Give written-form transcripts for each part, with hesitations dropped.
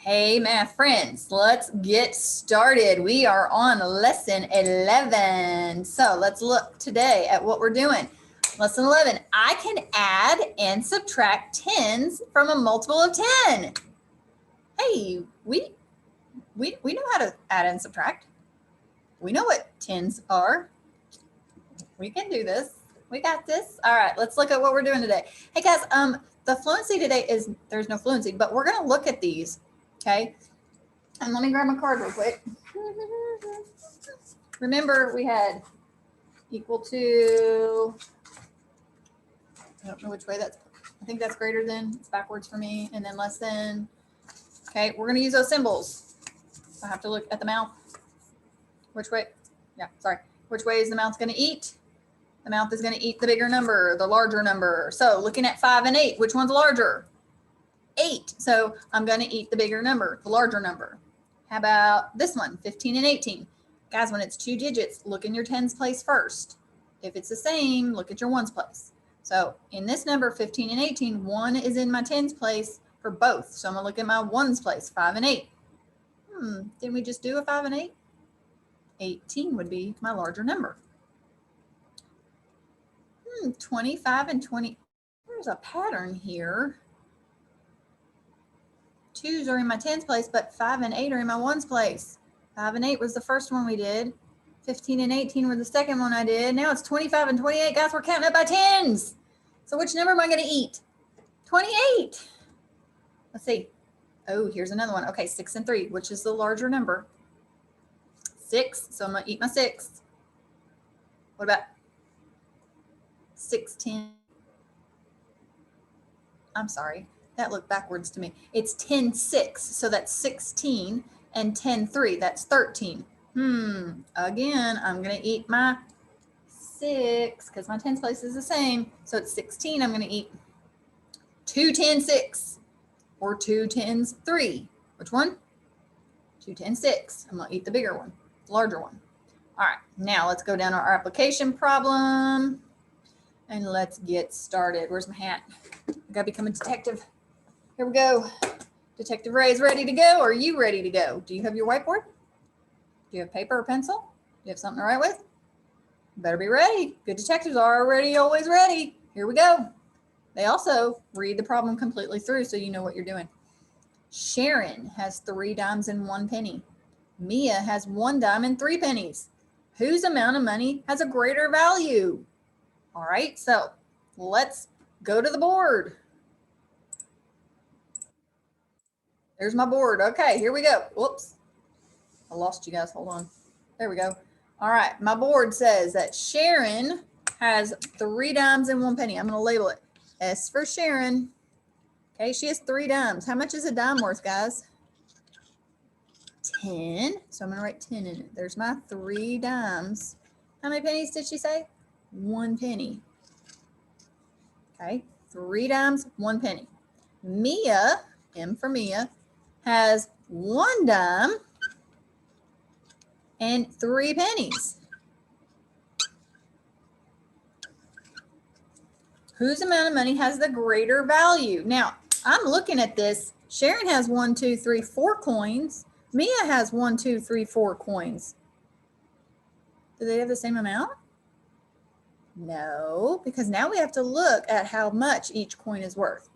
Hey, math friends, let's get started. We are on lesson 11. So let's look today at what we're doing. Lesson 11, I can add and subtract tens from a multiple of 10. Hey, we know how to add and subtract. We know what tens are. We can do this. We got this. All right, let's look at what we're doing today. Hey guys, the fluency today is, there's no fluency, but we're gonna look at these. Okay, and let me grab my card real quick. Remember, we had equal to, I don't know which way that's, I think that's greater than, it's backwards for me, and then less than. Okay, we're going to use those symbols. I have to look at the mouth. Which way? Yeah, sorry. Which way is the mouth going to eat? The mouth is going to eat the bigger number, the larger number. So looking at 5 and 8, which one's larger? 8. So I'm going to eat the bigger number, the larger number. How about this one, 15 and 18? Guys, when it's 2 digits, look in your tens place first. If it's the same, look at your ones place. So in this number, 15 and 18, 1 is in my tens place for both. So I'm going to look at my ones place, 5 and 8. Didn't we just do a 5 and 8? 18 would be my larger number. 25 and 20. There's a pattern here. 2s are in my tens place, but 5 and 8 are in my ones place. 5 and 8 was the first one we did. 15 and 18 were the second one I did. Now it's 25 and 28. Guys, we're counting up by tens. So which number am I going to eat? 28. Let's see. Oh, here's another one. Okay, 6 and 3. Which is the larger number? 6. So I'm going to eat my 6. What about 16? I'm sorry. That looked backwards to me. It's 10, 6. So that's 16. And 10, 3. That's 13. Again, I'm going to eat my 6 because my tens place is the same. So it's 16. I'm going to eat 2 10s 6 or 2 10s 3. Which one? 2 10s 6. I'm going to eat the bigger one, the larger one. All right. Now let's go down to our application problem and let's get started. Where's my hat? I got to become a detective. Here we go. Detective Ray is ready to go. Are you ready to go? Do you have your whiteboard? Do you have paper or pencil? Do you have something to write with? You better be ready. Good detectives are already always ready. Here we go. They also read the problem completely through so you know what you're doing. Sharon has 3 dimes and 1 penny. Mia has 1 dime and 3 pennies. Whose amount of money has a greater value? All right, so let's go to the board. There's my board. Okay, here we go. Whoops. I lost you guys. Hold on. There we go. All right. My board says that Sharon has 3 dimes and 1 penny. I'm going to label it S for Sharon. Okay, she has 3 dimes. How much is a dime worth, guys? 10. So I'm going to write 10 in it. There's my 3 dimes. How many pennies did she say? 1 penny. Okay, 3 dimes, 1 penny. Mia, M for Mia, has 1 dime and 3 pennies. Whose amount of money has the greater value? Now, I'm looking at this. Sharon has 1, 2, 3, 4 coins. Mia has 1, 2, 3, 4 coins. Do they have the same amount? No, because now we have to look at how much each coin is worth.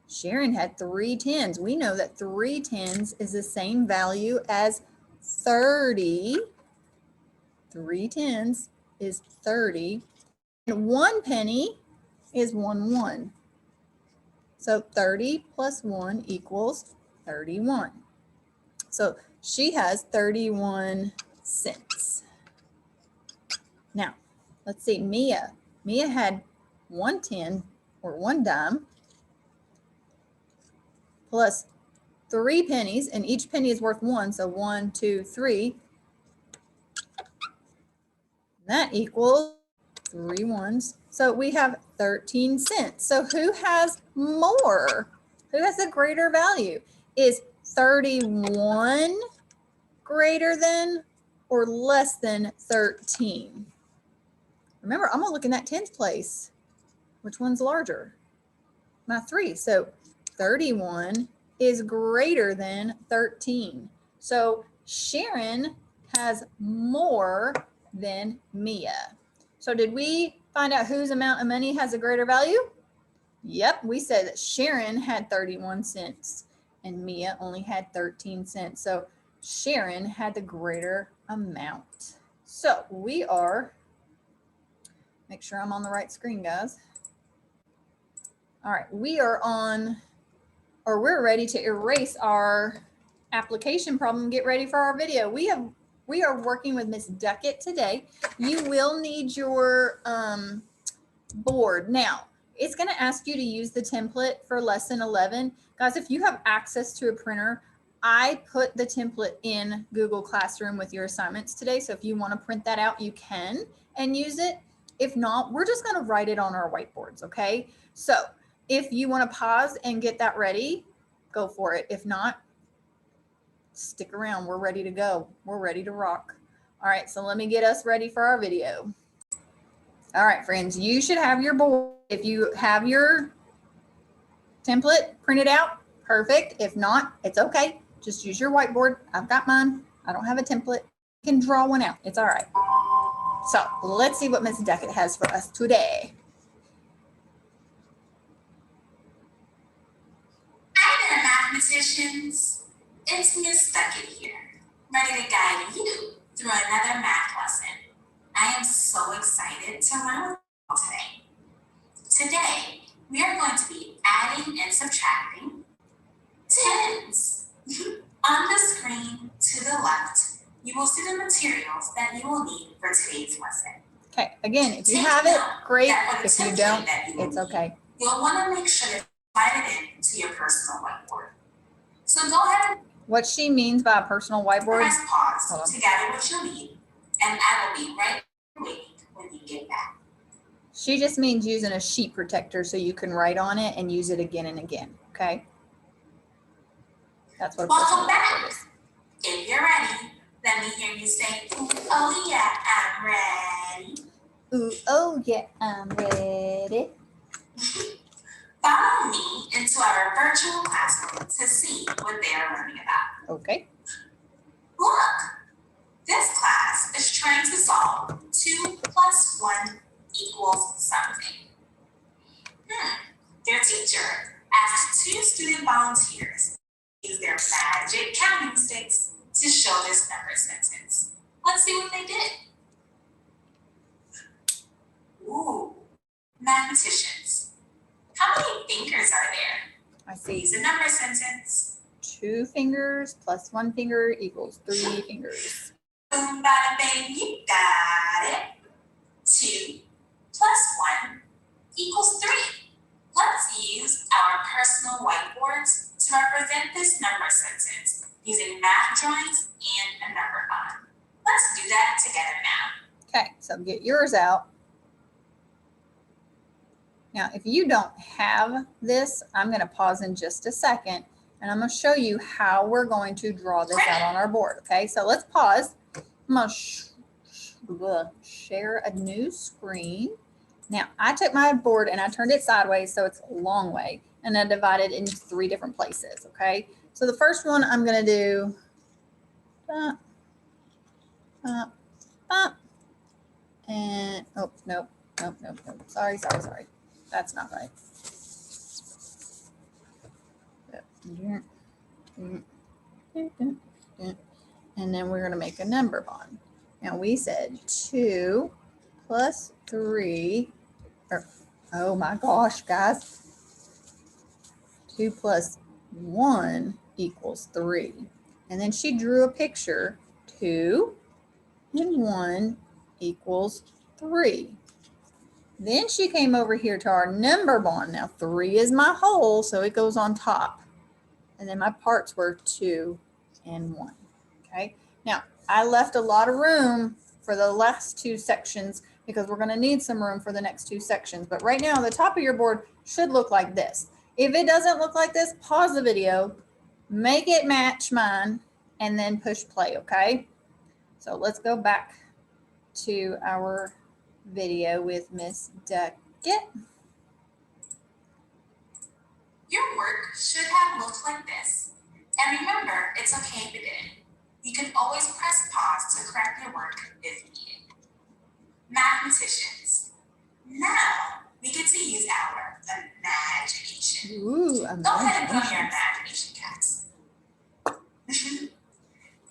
Sharon had 3 tens. We know that 3 tens is the same value as 30. 3 tens is 30. And 1 penny is 1 1. So 30 plus 1 equals 31. So she has 31 cents. Now, let's see, Mia. Mia had 1 10 or 1 dime plus 3 pennies, and each penny is worth 1. So 1, 2, 3. That equals 3 ones. So we have 13 cents. So who has more? Who has a greater value? Is 31 greater than or less than 13? Remember, I'm going to look in that tens place. Which one's larger? My 3. So 31 is greater than 13. So Sharon has more than Mia. So did we find out whose amount of money has a greater value? Yep, we said that Sharon had 31 cents and Mia only had 13 cents. So Sharon had the greater amount. So we are, make sure I'm on the right screen, guys. All right, we are on, or we're ready to erase our application problem and get ready for our video. We are working with Miss Duckett today. You will need your board. Now, it's going to ask you to use the template for lesson 11. Guys, if you have access to a printer, I put the template in Google Classroom with your assignments today. So if you want to print that out, you can and use it. If not, we're just going to write it on our whiteboards. Okay. So if you want to pause and get that ready, go for it. If not, stick around. We're ready to go. We're ready to rock. All right. So let me get us ready for our video. All right, friends, you should have your board. If you have your template printed out, perfect. If not, it's okay. Just use your whiteboard. I've got mine. I don't have a template. You can draw one out. It's all right. So let's see what Miss Duckett has for us today. Hi there, mathematicians. It's Miss Duckett here, ready to guide you through another math lesson. I am so excited to learn with you all today. Today, we are going to be adding and subtracting tens. On the screen to the left, you will see the materials that you will need for today's lesson. Okay, again, if you have it, great. If you don't, it's okay. You'll want to make sure to slide it into your personal whiteboard. So go ahead and what she means by a personal whiteboard. Press pause to gather what you need, and I will be right waiting when you get back. She just means using a sheet protector so you can write on it and use it again and again, okay? That's what a personal whiteboard is. If you're ready, let me hear you say, ooh, oh yeah, I'm ready. Ooh, oh yeah, I'm ready. Follow me into our virtual classroom to see what they are learning about. Okay. Look, this class is trying to solve 2 plus 1 equals something. Their teacher asked 2 student volunteers to use their magic counting sticks to show this number sentence. Let's see what they did. Ooh, mathematicians. How many fingers are there? I see. Use a number sentence. 2 fingers plus 1 finger equals 3 fingers. Boom, bada, bang, you got it. 2 plus 1 equals 3. Let's use our personal whiteboards to represent this number sentence using math drawings and a number bond. Let's do that together now. Okay, so get yours out. Now, if you don't have this, I'm going to pause in just a second, and I'm going to show you how we're going to draw this out on our board. Okay, so let's pause. I'm going to share a new screen. Now, I took my board and I turned it sideways so it's a long way, and I divided it into 3 different places. Okay, so the first one I'm going to do and oh, nope. Sorry. That's not right. And then we're going to make a number bond. Now we said 2 plus 3, or oh my gosh, guys. 2 plus 1 equals 3. And then she drew a picture. 2 and 1 equals 3. Then she came over here to our number bond. Now 3 is my whole, so it goes on top. And then my parts were 2 and 1. Okay. Now I left a lot of room for the last 2 sections because we're going to need some room for the next 2 sections. But right now the top of your board should look like this. If it doesn't look like this, pause the video, make it match mine, and then push play. Okay. So let's go back to our video with Miss Duckett. Your work should have looked like this. And remember, it's okay if it didn't. You can always press pause to correct your work if needed. Mathematicians, now we get to use our imagination. Ooh, Go ahead and put on your imagination caps. And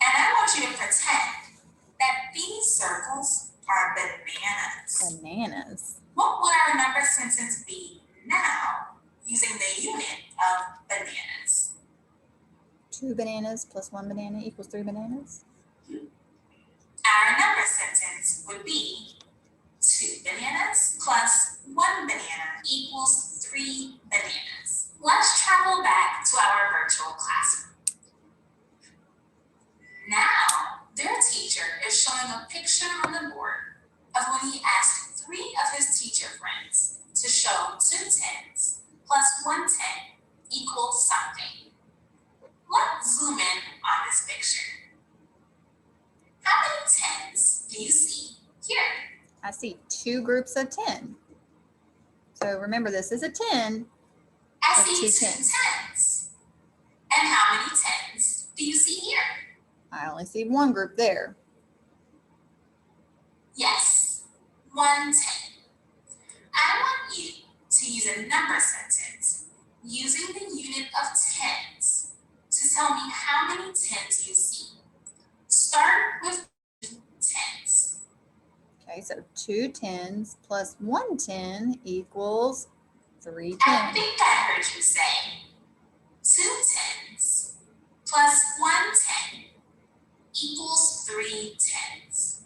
I want you to pretend that these circles are bananas. Bananas. What would our number sentence be now using the unit of bananas? 2 bananas plus 1 banana equals 3 bananas. Our number sentence would be 2 bananas plus 1 banana equals 3 bananas. Let's travel back to our virtual classroom. Now, their teacher is showing a picture on the board of when he asked 3 of his teacher friends to show 2 tens plus 1 10 equals something. Let's zoom in on this picture. How many tens do you see here? I see 2 groups of 10. So remember, this is a 10. I Of see 2 2 tens. tens. And how many tens do you see here? I only see 1 group there. Yes, 1 10. I want you to use a number sentence using the unit of tens to tell me how many tens you see. Start with 2 tens. Okay, so 2 tens plus 1 10 equals 3 I 10s. think I heard you say 2 tens plus 1 10 equals 3 tens.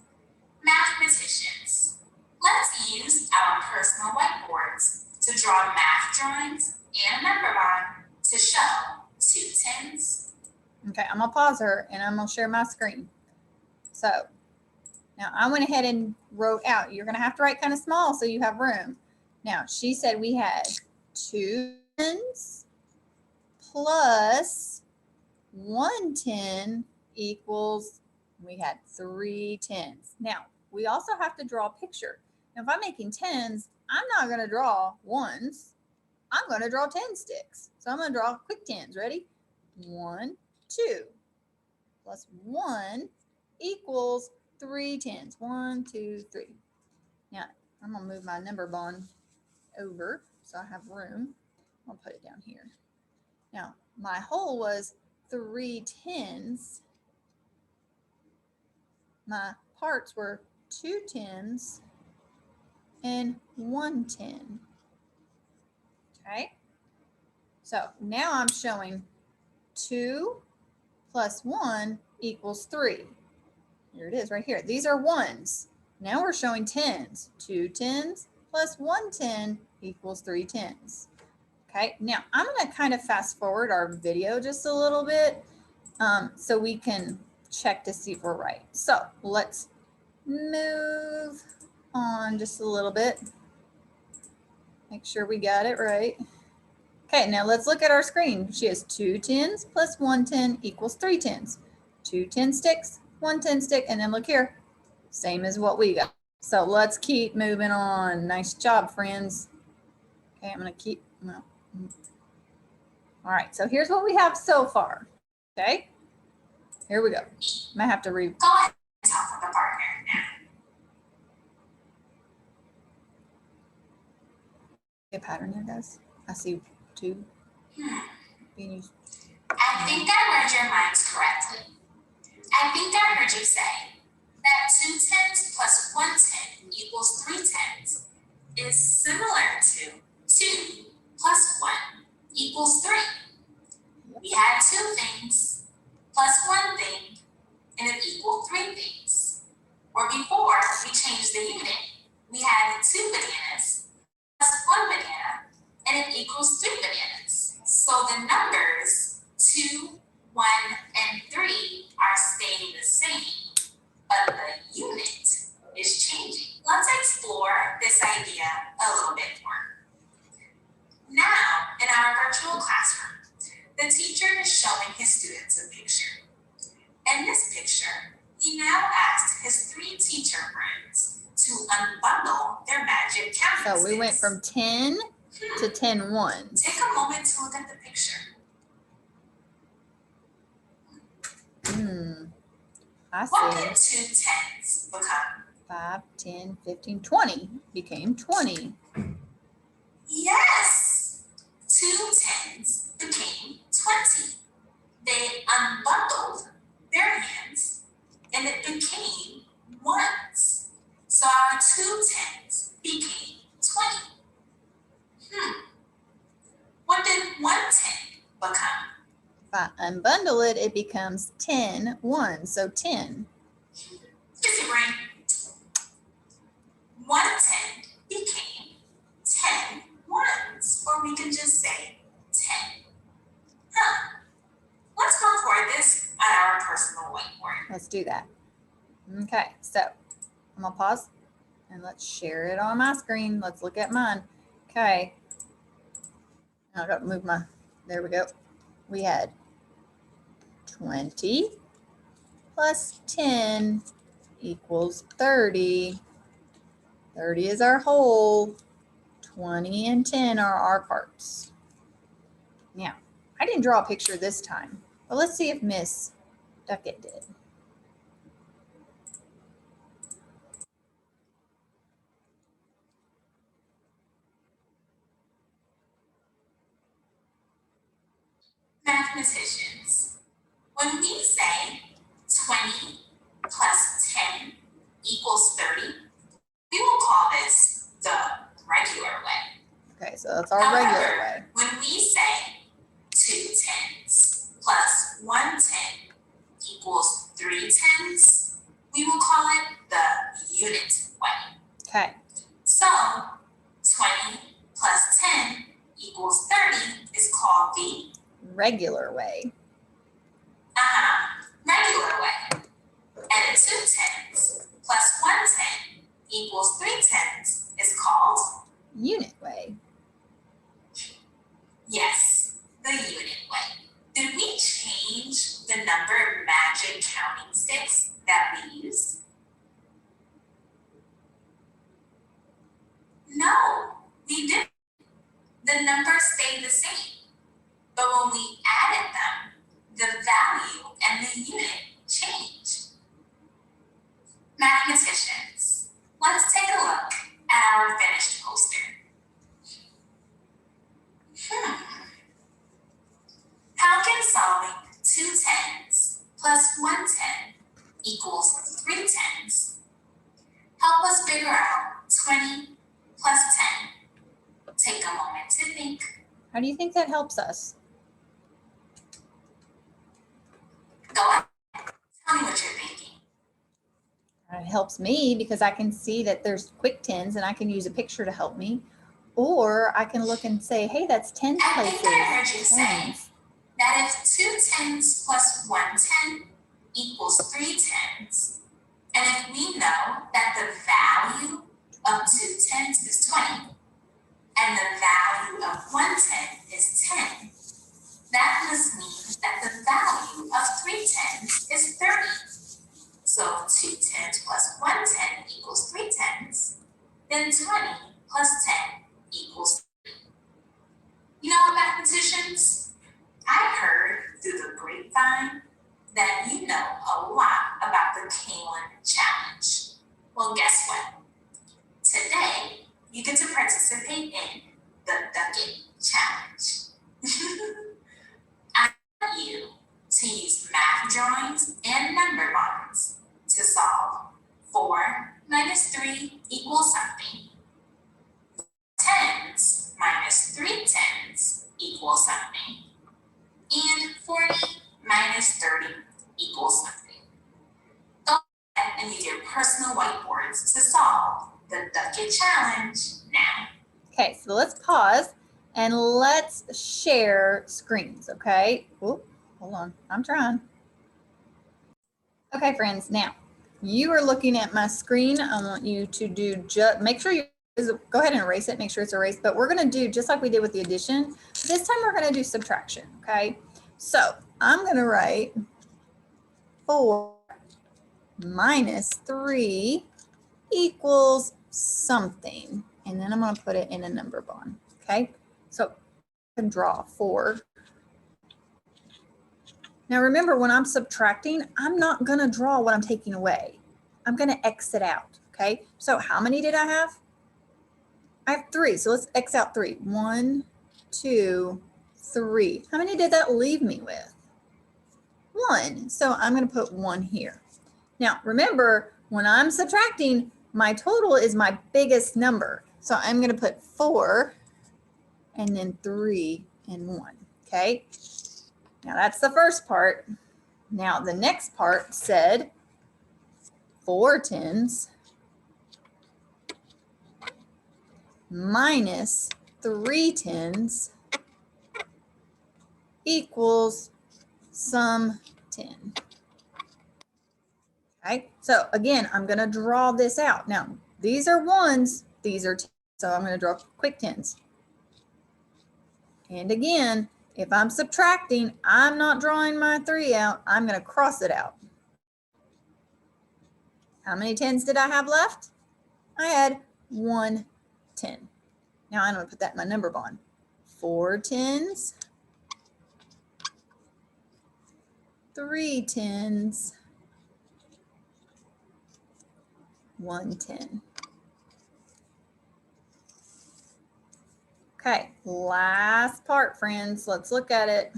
Mathematicians, let's use our personal whiteboards to draw math drawings and a number line to show 2 tens. Okay, I'm gonna pause her and I'm gonna share my screen. So now I went ahead and wrote out, you're gonna have to write kind of small so you have room. Now she said we had 2 tens plus 1 10 equals, we had 3 tens. Now we also have to draw a picture. Now if I'm making tens, I'm not gonna draw ones, I'm gonna draw 10 sticks. So I'm gonna draw quick tens, ready? 1, 2 plus 1 equals 3 tens. 1, 2, 3. Now I'm gonna move my number bond over so I have room. I'll put it down here. Now my whole was 3 tens. My parts were 2 tens and 1 10. Okay, so now I'm showing 2 plus 1 equals 3. Here it is right here. These are ones. Now we're showing tens. 2 tens plus 1 10 equals 3 tens. Okay, now I'm going to kind of fast forward our video just a little bit so we can check to see if we're right. So let's move on just a little bit. Make sure we got it right. Okay, now let's look at our screen. She has 2 tens plus 1 10 equals 3 tens. 2 10 sticks, 1 10 stick, and then look here, same as what we got. So let's keep moving on. Nice job, friends. Okay, I'm gonna keep, no. All right, so here's what we have so far. Okay, here we go. I might have to read. Go ahead and talk with the partner now. A pattern there, guys. I see 2 being used. I think I read your minds correctly. I think I heard you say that 2 tens plus 1 10 equals 3 tens is similar to 2 plus 1 equals 3. We had 2 things plus 1 thing and it equaled 3 things. Or before we changed the unit, we had 2 bananas plus 1 banana and it equals 3 bananas. So the numbers 2, 1, and 3 are staying the same, but the unit is changing. Let's explore this idea a little bit more. Now, in our virtual classroom, the teacher is showing his students a picture. In this picture, he now asked his 3 teacher friends to unbundle their magic counting So we went sticks. from 10 to 10 ones? Take a moment to look at the picture. I What see. did 2 tens become? 5, 10, 15, 20 became 20. Yes! 2 tens became 20. They unbundled their hands and it became ones. So our 2 tens became 20. What did 1 ten become? If I unbundle it, it becomes 10 ones, so 10. Use your brain. 1 ten became 10 ones, or we can just say 10. Let's record this on our personal whiteboard. Let's do that. Okay, so I'm gonna pause and let's share it on my screen. Let's look at mine. Okay. I gotta move my, there we go. We had 20 plus 10 equals 30. 30 is our whole. 20 and 10 are our parts. Now, I didn't draw a picture this time, but let's see if Miss Duckett did. Mathematicians, when we say 20 plus 10 equals 30, we will call this the regular way. Okay, so that's our regular way. When we say 2 tens plus 1 ten equals 3 tens, we will call it the unit way. Okay. So 20 plus 10 equals 30 is called the regular way. Regular way. And 2 tens plus 1 ten equals 3 tens is called unit way. Yes, the unit way. Did we change the number magic counting sticks that we use? No, we didn't. The numbers stayed the same. But when we added them, the value and the unit changed. Mathematicians, let's take a look at our finished poster. How can solving 2 tens plus 1 ten equals 3 tens help us figure out 20 plus 10? Take a moment to think. How do you think that helps us? Go ahead. Tell me what you're thinking. It helps me because I can see that there's quick tens and I can use a picture to help me. Or I can look and say, hey, that's 10 I places. think I heard you say that if 2 tens plus 1 ten equals 3 tens, and if we know that the value of 2 tens is 20, and the value of 1 ten is 10, that must mean that the value of 3 tens is 30. So 2 tens plus 1 ten equals 3 tens, then 20 plus 10 equals 30. You know, mathematicians, I heard through the grapevine that you know a lot about the K1 challenge. Well, guess what? Today, you get to participate in the Duckett challenge. I want you to use math drawings and number bonds to solve 4 minus 3 equals something. Tens minus 3 tens equals something. And 40 minus 30 equals something. Go ahead and use your personal whiteboards to solve the Duckett challenge now. Okay, so let's pause and let's share screens, okay? Oop, hold on, I'm trying. Okay, friends, now you are looking at my screen. I want you to do make sure you go ahead and erase it, make sure it's erased, but we're gonna do just like we did with the addition. This time we're gonna do subtraction, okay? So I'm gonna write 4 minus 3 equals something. And then I'm gonna put it in a number bond, Okay, so I can draw 4. Now remember, when I'm subtracting, I'm not going to draw what I'm taking away. I'm going to X it out. Okay, so how many did I have? I have 3. So let's X out 3. 1, 2, 3. How many did that leave me with? 1. So I'm going to put 1 here. Now remember, when I'm subtracting, my total is my biggest number. So I'm going to put 4 and then 3 and 1. Okay. Now that's the first part. Now the next part said 4 tens minus 3 tens equals sum 10. Okay, so again, I'm going to draw this out. Now, these are 1s, these are 10s, so I'm going to draw quick 10s. And again, if I'm subtracting, I'm not drawing my 3 out, I'm going to cross it out. How many 10s did I have left? I had 1 10. Now I'm going to put that in my number bond. 4 10s, 3 10s, 1 10. Okay, last part, friends. Let's look at it.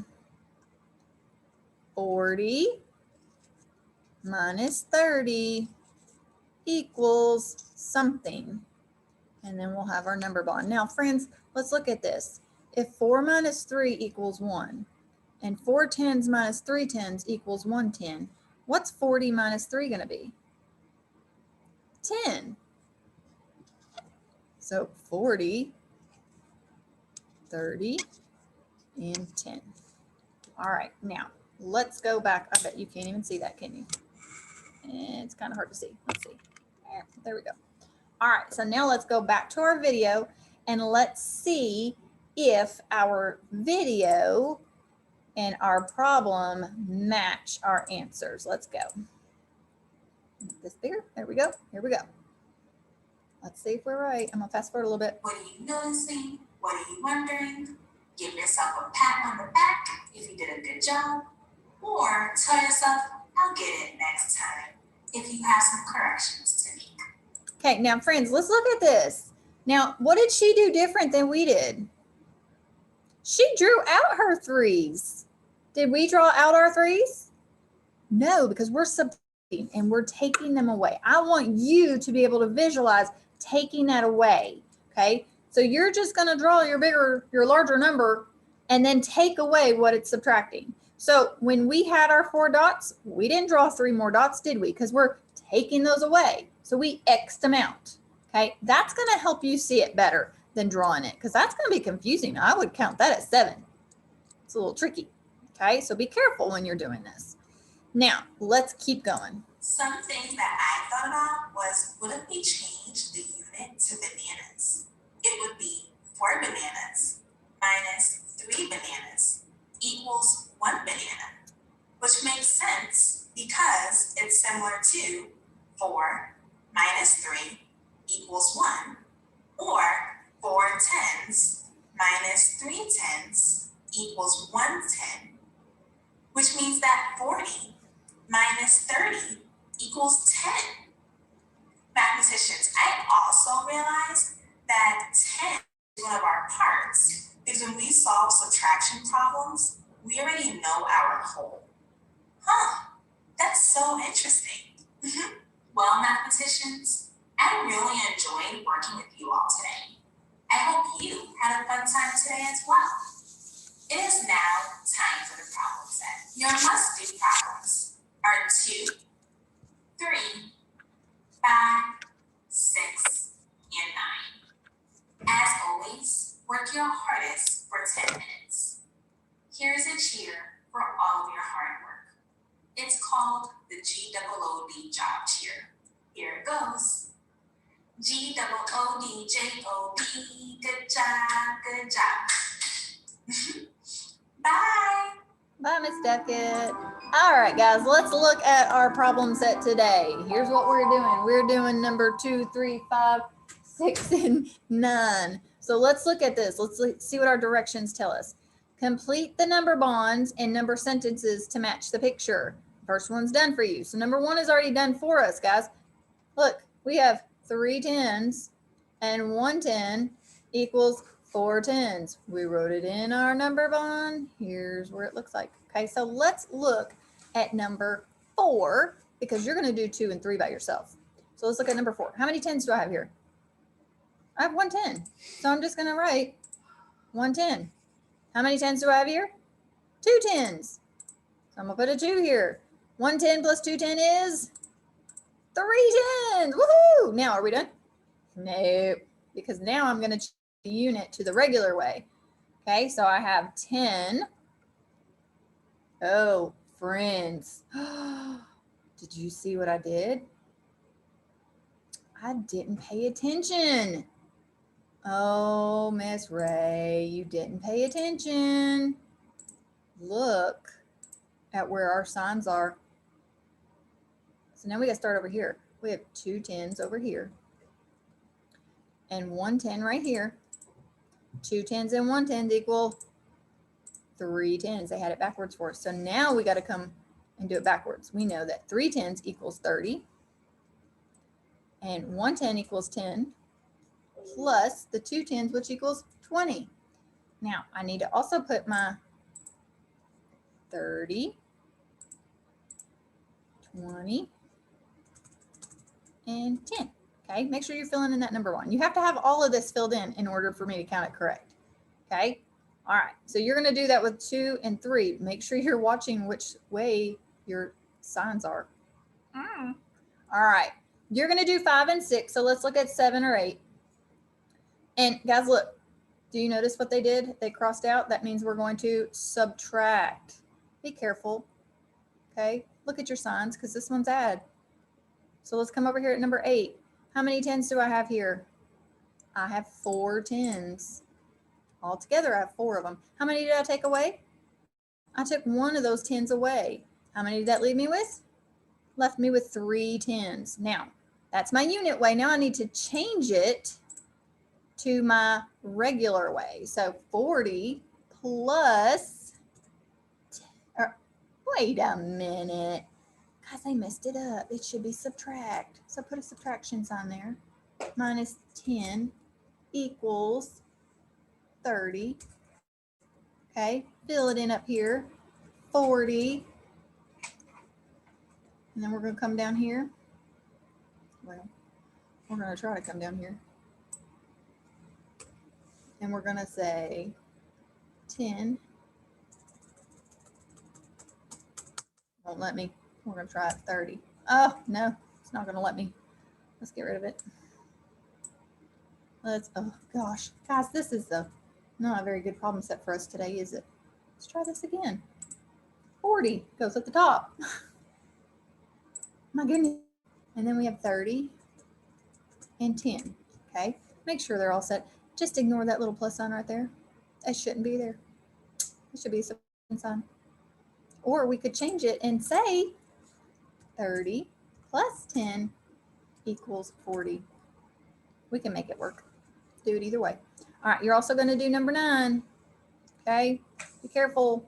40 minus 30 equals something. And then we'll have our number bond. Now, friends, let's look at this. If 4 minus 3 equals 1, and 4 10s minus 3 10s equals 1 10, what's 40 minus 3 going to be? 10. So 40, 30, and 10. All right, now let's go back. I bet you can't even see that, can you? It's kind of hard to see. Let's see. There we go. All right, so now let's go back to our video and let's see if our video and our problem match our answers. Let's go. Make this bigger. There we go. Here we go. Let's see if we're right. I'm gonna fast forward a little bit. What are you noticing? What are you wondering? Give yourself a pat on the back if you did a good job, or tell yourself, I'll get it next time if you have some corrections to make. Okay, now friends, let's look at this. Now, what did she do different than we did? She drew out her 3s. Did we draw out our 3s? No, because we're subtracting and we're taking them away. I want you to be able to visualize taking that away, okay? So you're just gonna draw your larger number and then take away what it's subtracting. So when we had our 4 dots, we didn't draw 3 more dots, did we? Because we're taking those away. So we X'd them out, okay? That's gonna help you see it better than drawing it, because that's gonna be confusing. I would count that as 7. It's a little tricky, okay? So be careful when you're doing this. Now, let's keep going. Some things that I thought about was, what if we change the unit to bananas? It would be 4 bananas minus 3 bananas equals 1 banana, which makes sense because it's similar to 4 minus 3 equals 1, or 4 10s minus 3 10s equals 1 10, which means that 40 minus 30 equals 10. Mathematicians, I also realized that 10 is one of our parts, because when we solve subtraction problems, we already know our whole. That's so interesting. Well, mathematicians, I really enjoyed working with you all today. I hope you had a fun time today as well. It is now time for the problem set. Your must-do problems are 2, 3, 5, 6, and 9. As always, work your hardest for 10 minutes. Here's a cheer for all of your hard work. It's called the GOOD job cheer. Here it goes. GOODJOB, good job, good job. Bye. Bye, Miss Duckett. All right, guys, let's look at our problem set today. Here's what we're doing. We're doing number 2, 3, 5, 6, and 9. So let's look at this. Let's see what our directions tell us. Complete the number bonds and number sentences to match the picture. First one's done for you. So number 1 is already done for us, guys. Look, we have 3 10s and 1 10 equals 4 10s. We wrote it in our number bond. Here's where it looks like. Okay, so let's look at number 4 because you're going to do 2 and 3 by yourself. So let's look at number 4. How many 10s do I have here? I have 1 10. So I'm just going to write 1 10. How many 10s do I have here? 2 10s. So I'm going to put a 2 here. 1 10 plus 2 10 is 3 10s. Woohoo! Now, are we done? Nope. Because now I'm going to change the unit to the regular way. Okay, so I have 10. Oh, friends. Did you see what I did? I didn't pay attention. Oh, Miss Ray, you didn't pay attention. Look at where our signs are. So now we got to start over here. We have 2 10s over here and 1 10 right here. 2 10s and 1 10 equal 3 10s. They had it backwards for us. So now we got to come and do it backwards. We know that 3 10s equals 30 and 1 10 equals 10 plus the 2 10s, which equals 20. Now I need to also put my 30, 20, and 10. Okay, make sure you're filling in that number 1. You have to have all of this filled in order for me to count it correct. Okay, all right, so you're going to do that with 2 and 3. Make sure you're watching which way your signs are. All right, you're going to do 5 and 6. So let's look at 7 or 8. And guys, look, do you notice what they did? They crossed out. That means we're going to subtract. Be careful. Okay, look at your signs because this one's add. So let's come over here at number 8. How many 10s do I have here? I have 4 10s. Altogether, I have 4 of them. How many did I take away? I took 1 of those 10s away. How many did that leave me with? Left me with 3 10s. Now, that's my unit way. Now I need to change it to my regular way. So 40 plus, wait a minute. Guys, I messed it up. It should be subtract. So put a subtraction sign there. Minus 10 equals 30. Okay, fill it in up here. 40. And then we're going to come down here. Well, we're going to try to come down here. And we're going to say 10. Won't let me. We're going to try it 30. Oh, no, it's not going to let me. Let's get rid of it. Oh gosh, guys, this is not a very good problem set for us today, is it? Let's try this again. 40 goes at the top. My goodness. And then we have 30 and 10. Okay, make sure they're all set. Just ignore that little plus sign right there. It shouldn't be there. It should be a subtraction sign. Or we could change it and say 30 plus 10 equals 40. We can make it work. Do it either way. All right, you're also going to do number 9. Okay, be careful.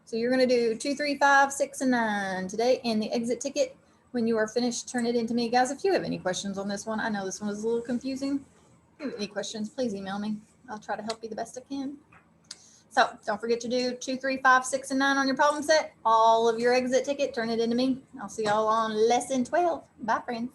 So you're going to do 2, 3, 5, 6, and 9 today. And the exit ticket, when you are finished, turn it into me. Guys, if you have any questions on this one, I know this one was a little confusing. If you have any questions, please email me. I'll try to help you the best I can. So don't forget to do 2, 3, 5, 6, and 9 on your problem set. All of your exit ticket, turn it into me. I'll see y'all on lesson 12. Bye, friends.